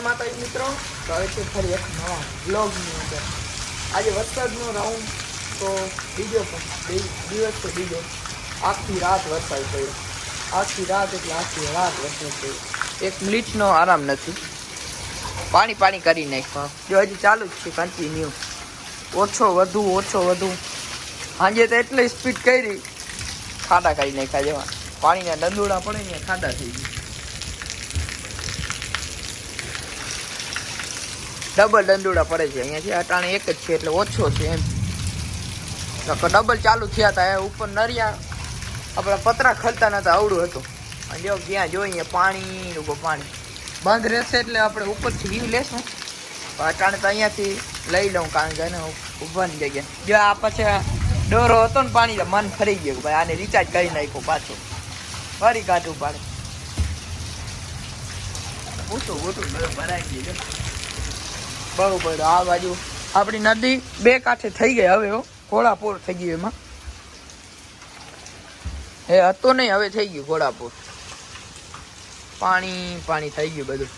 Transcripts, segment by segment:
માતાજી મિત્રો, તો હવે છે ફરી એક નવા બ્લોગની અંદર. આજે વરસાદનો રાઉન્ડ તો બીજો પણ દિવસ તો બીજો. આખી રાત વરસાદ પડ્યો, આખી રાત એટલે આખી રાત વરસાદ પડ્યો. એક મિનિટનો આરામ નથી. પાણી કરી નાખ્યું. જો હજી ચાલુ જ છે કન્ટિન્યુ. ઓછો વધુ. સાંજે તો એટલી સ્પીડ કરી ખાડા કરી નાખ્યા. જેવા પાણીના દંદોડા પડે ને ખાડા થઈ ગયા. ડબલ દંડોડા પડે છે અહીંયાથી. અટાણે એક જ છે એટલે ઓછો છે એમ. ડબલ ચાલુ થયા હતા. ઉપર નરિયા આપણા પતરા ખરતા નતા, આવડું હતું. અને જો ક્યાં જોઈએ પાણી બંધ રહેશે એટલે આપણે ઉપરથી વ્યૂ લેશું. અટાણે તો અહીંયાથી લઈ લઉં, કારણ કે એને ઊભવાની જગ્યા. જો આ પછી ડોરો હતો ને પાણી, મન ફરી ગયું ભાઈ આને રિચાર્જ કરી નાખ્યો પાછો. ફરી કાઢવું પાડે મોટું ભરાઈ ગયું બરોબર. આ બાજુ આપણી નદી બે કાંઠે થઈ ગઈ હવે. ઘોડાપુર થઈ ગયું એમાં. એ હતો નહીં, હવે થઈ ગયું ઘોડાપુર. પાણી થઈ ગયું બધું.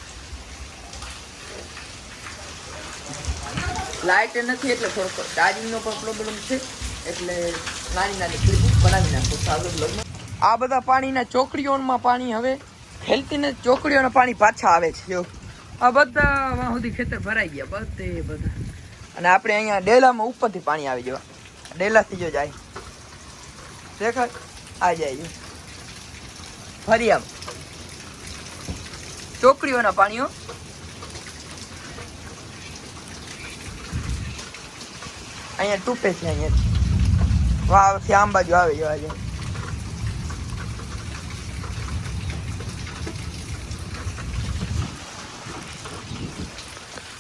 લાઇટ નથી એટલે થોડોક ચાર્જિંગનો પણ પ્રોબ્લેમ છે, એટલે નાની ક્લિપ બનાવી નાખું આગળ બ્લોગમાં. આ બધા પાણીના ચોકડીઓમાં પાણી હવે હેલ્થીને ચોકડીઓના પાણી પાછા આવે છે. જો આ બધા સુધી ખેતર ભરાઈ ગયા બધા. અને આપણે અહીંયા ડેલામાં ઉપરથી પાણી આવી જવા. ડેલાથી જો જાય દેખાય આ જાય ફરી આમ ચોકડીઓના પાણીઓ. અહીંયા ટૂપે છે. અહીંયા વાવથી આમ બાજુ આવે જવા જાય.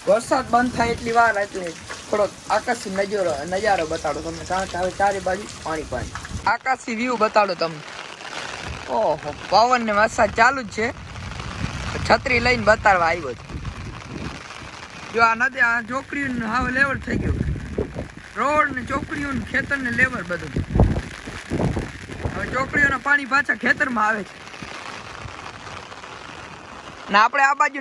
વરસાદ બંધ થાય એટલી વાર એટલે થોડોક આકાશી નજારો બતાડો તમને, કારણ કે હવે ચારે બાજુ પાણી. આકાશી વ્યૂ બતાડો તમને. ઓહો, પવન ને વરસાદ ચાલુ જ છે. છત્રી લઈને બતાડવા આવ્યો છે. જો આ નદી, આ ચોકડીઓ હવે લેવલ થઈ ગયું. રોડ ને ચોકડીઓ ને ખેતર ને લેવલ બધું. હવે ચોકડીઓના પાણી પાછા ખેતરમાં આવે છે. ને આપણે આ બાજુ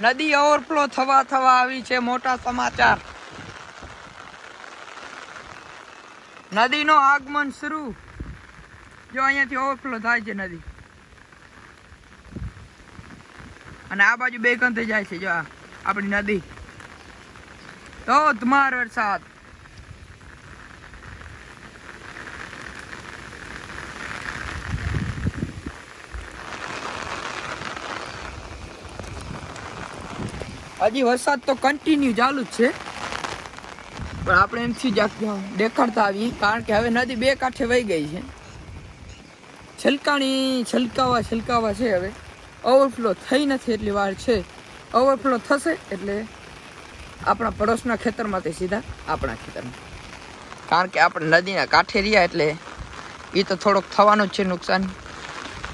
નદી ઓવરફ્લો થવા આવી છે. મોટા સમાચાર. નદીનો આગમન શરૂ. જો અહીંયાથી ઓવરફ્લો થાય છે નદી. અને આ બાજુ બે કંથે જાય છે. જો આપણી નદી. ધોધમાર વરસાદ. હજી વરસાદ તો કન્ટિન્યુ ચાલુ જ છે, પણ આપણે એમથી જ દેખાડતા આવીએ, કારણ કે હવે નદી બે કાંઠે વહી ગઈ છે. છલકાવા છે. હવે ઓવરફ્લો થઈ નથી એટલી વાર છે. ઓવરફ્લો થશે એટલે આપણા પડોશના ખેતરમાંથી સીધા આપણા ખેતરમાં, કારણ કે આપણે નદીના કાંઠે રહ્યા એટલે એ તો થોડોક થવાનું જ છે નુકસાન.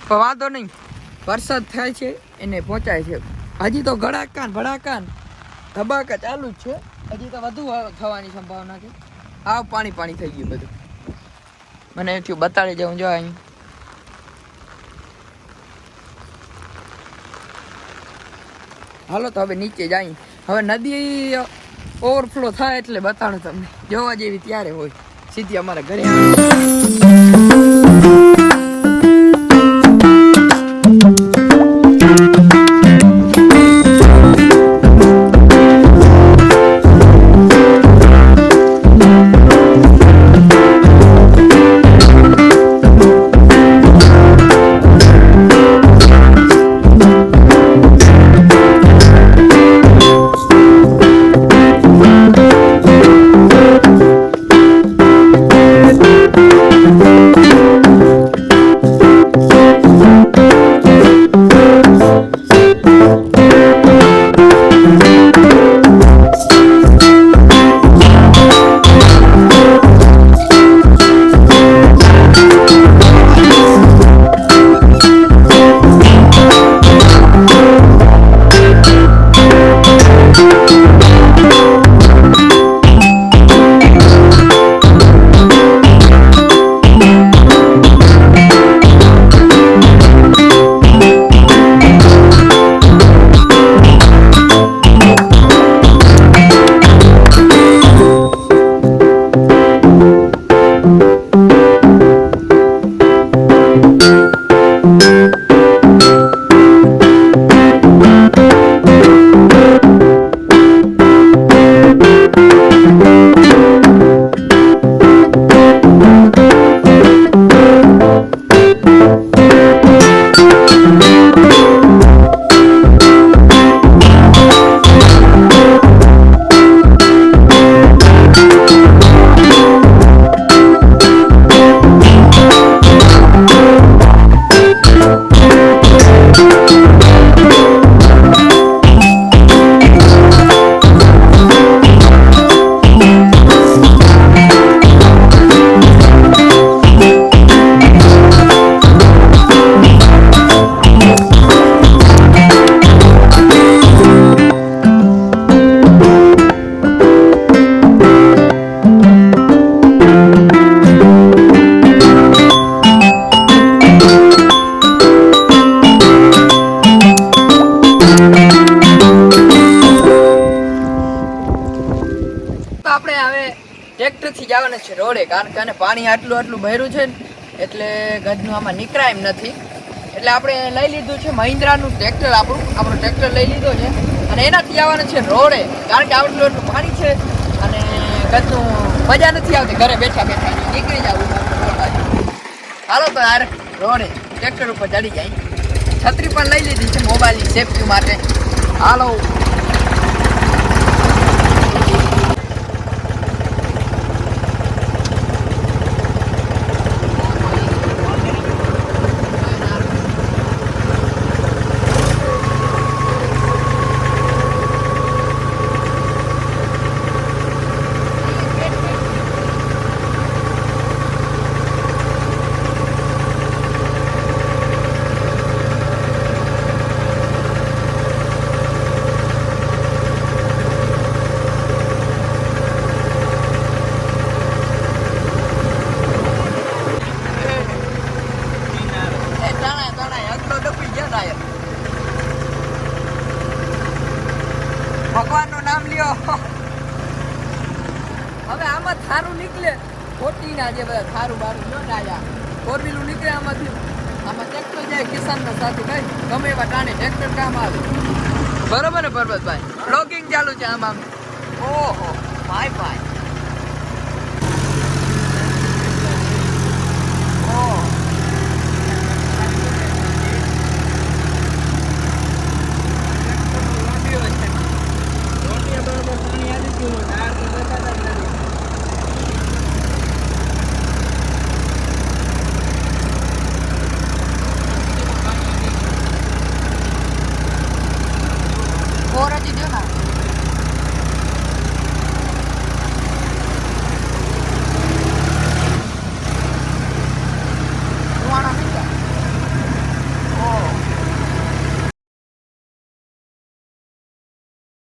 પણ વાંધો નહીં, વરસાદ થાય છે એને પહોંચાય છે. હજી તો ભડાકાન ધબાકા ચાલુ જ છે. હજી તો વધુ થવાની સંભાવના છે. આવ પાણી થઈ ગયું બધું. મને એથી બતાડી જાઉં. જો અહીં હાલો તો હવે નીચે જાય. હવે નદી ઓવરફ્લો થાય એટલે બતાડું તમને. જોવા જેવી ત્યારે હોય. સીધી અમારા ઘરે Thank you. અહીંયાથી જવાના છે રોડે, કારણ કે આને પાણી આટલું ભર્યું છે ને એટલે ગજનું આમાં નીકળાય એમ નથી. એટલે આપણે લઈ લીધું છે મહિન્દ્રાનું ટ્રેક્ટર, આપણો ટ્રેક્ટર લઈ લીધો છે અને એનાથી જવાના છે રોડે, કારણ કે આટલું પાણી છે અને ગજનું મજા નથી આવતી ઘરે બેઠા નીકળી જવું. હાલો તો યાર રોડે ટ્રેક્ટર ઉપર ચડી જાય. છત્રી પણ લઈ લીધી છે મોબાઈલની સેફટી માટે. હાલો ભગવાનનું નામ લ્યો. હવે આમાં થારું નીકળે ખોટી ના જે બધા થારું બારું લ્યો ને આયા 4 નીકળે આમાંથી. આમાં ટ્રેક્ટર જાય કિસાનનો સાથી ભાઈ, ગમે એવા ટાણે ટ્રેક્ટર કામ આવે. બરોબર ને પરબતભાઈ? બ્લોગિંગ ચાલુ છે આમાં. ઓહો ભાઈ